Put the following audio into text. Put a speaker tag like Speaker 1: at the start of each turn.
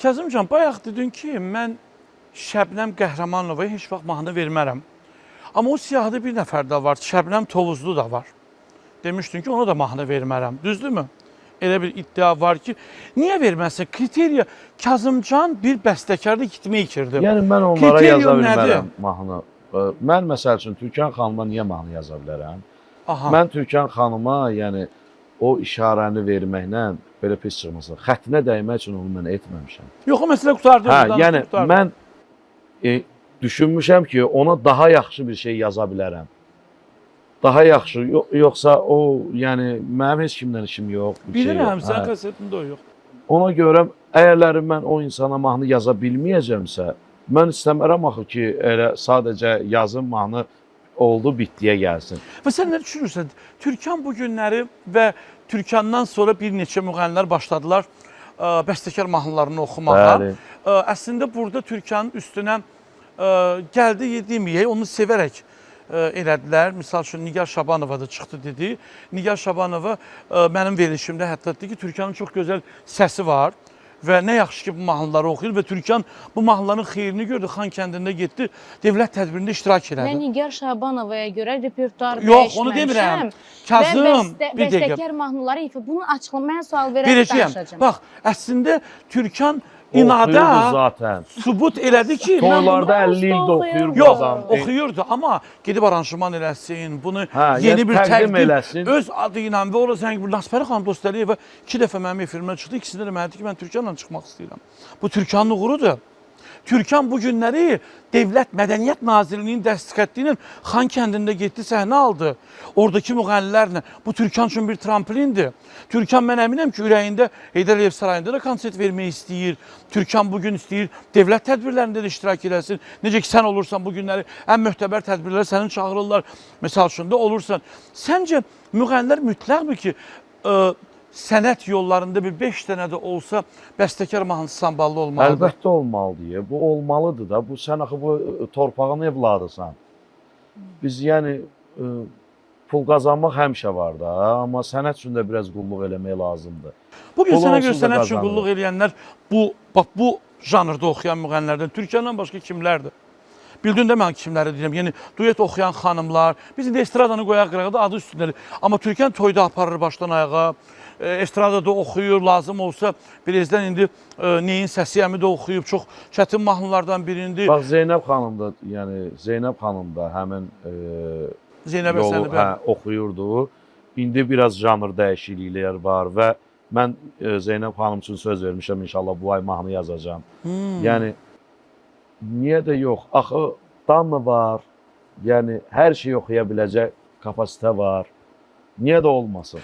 Speaker 1: Kazımcan, bayaq dedin ki, mən Şəbnəm Qəhrəmanovaya heç vaxt mahnı vermərəm. Amma o siyahıda bir nəfər də var, Şəbnəm Tovuzlu da var. Demişdin ki, ona da mahnı vermərəm. Düzdürmü? Elə bir iddia var ki, niyə verməsin? Kriteriya Kazımcan bir bəstəkarda hitmakerdir.
Speaker 2: Yəni mən onlara yaza bilmərəm mahnı. Mən məsəl üçün Türkan xanıma niyə mahnı yaza bilərəm?
Speaker 1: Aha.
Speaker 2: Mən Türkan xanıma, yəni o işarəni verməklə belə pis çıxmasın. Xəttinə dəymək üçün onu mən etməmişəm.
Speaker 1: Yox, o məsələ qurtardı.
Speaker 2: Yəni mən düşünmüşəm ki, ona daha yaxşı bir şey yaza bilərəm. Daha yaxşı, yoxsa o, yəni mənim heç kimdən işim yox.
Speaker 1: Bilirəm, sən qəzetində o yox.
Speaker 2: Ona görə əgərləri mən o insana mahnı yaza bilməyəcəmsə, mən istəmərəm axı ki, elə sadəcə yazım mahnı oldu, bitdiyə gəlsin.
Speaker 1: Və sən nə düşünürsən? Türkan bu günləri və Türkandan sonra bir neçə müğənnilər başladılar bəstəkar mahnılarını oxumağa.
Speaker 2: Bəli.
Speaker 1: Əslində burada Türkanın üstünə gəldi, deməyək, onu sevərək elədilər. Misal üçün, Nigar Şabanova da çıxdı dedi. Nigar Şabanova mənim verilişimdə hətta dedi ki, Türkanın çox gözəl səsi var. Və nə yaxşı ki, bu mahnıları oxuyur və Türkan bu mahnıların xeyrini gördü, Xan kəndində getdi, dövlət tədbirində iştirak elədi.
Speaker 3: Mən Nigar Şabanovaya görə repertuar
Speaker 1: yox, onu demirəm. Kazım, bir dəqiqə.
Speaker 3: Bəstəkar mahnıları ifa. Bunu açıqlamaya sual verərək danışacağım.
Speaker 1: Bax, əslində Türkan inada sübut elədi ki,
Speaker 2: Tonlarda 50 ildə oxuyur bu adam.
Speaker 1: Yox, oxuyurdu, amma gedib aranjman eləsin, bunu yeni bir təqdim öz adı ilə və orada sən ki, Nasbəri xanım Dostəliyeva 2 dəfə mənim efirimə çıxdı, ikisində də mənə dedi ki, mən Türkanla çıxmaq istəyirəm. Bu Türkanın uğurudur. Türkan bu günləri Dövlət Mədəniyyət Nazirliyinin dəstəkliyi ilə Xan kəndində getdi, səhnə aldı. Oradakı müğənnilərlə. Bu Türkan üçün bir trampolindir. Türkan mən əminəm ki, ürəyində Heydər Əliyev sarayında da konsert vermək istəyir. Türkan bugün istəyir dövlət tədbirlərində də iştirak eləsin. Necə ki, sən olursan bu günləri ən möhtəbər tədbirlərə sənin çağırırlar. Məsəl üçün də olursan. Səncə müğənnilər mütləqmi ki, sənət yollarında bir 5 dənə də olsa bəstəkar mahnısı samballı olmalıdır?
Speaker 2: Əlbəttə olmalıdır. Bu olmalıdır da. Bu sən axı bu torpağın evladısan. Biz yəni pul qazanmaq həmişə var da, amma sənət üçün də biraz qulluq eləmək lazımdır.
Speaker 1: Bugün sənə görə sənət üçün qulluq eləyənlər bu janrda oxuyan müğənnilərdən Türkandan başqa kimlərdir? Bildin də mən kimləri deyirəm. Yəni duet oxuyan xanımlar, biz indi estradanı qoyaq qırağa da adı üstündədir. Amma Türkan toyda aparır başdan ayağa. Estradada oxuyur, lazım olsa birazdan indi Neyin Səsiyəmi də oxuyub, çox çətin mahnılardan birindi.
Speaker 2: Bax, Zeynəb xanım da, yəni Zeynəb xanım da həmin yolu oxuyurdu. İndi biraz janr dəyişikliklər var və mən Zeynəb xanım üçün söz vermişəm, inşallah bu ay mahnı yazacağam. Yəni, niyə də yox? Axı, Danla var, yəni hər şey oxuya biləcək kapasitə var. Niyə də olmasın?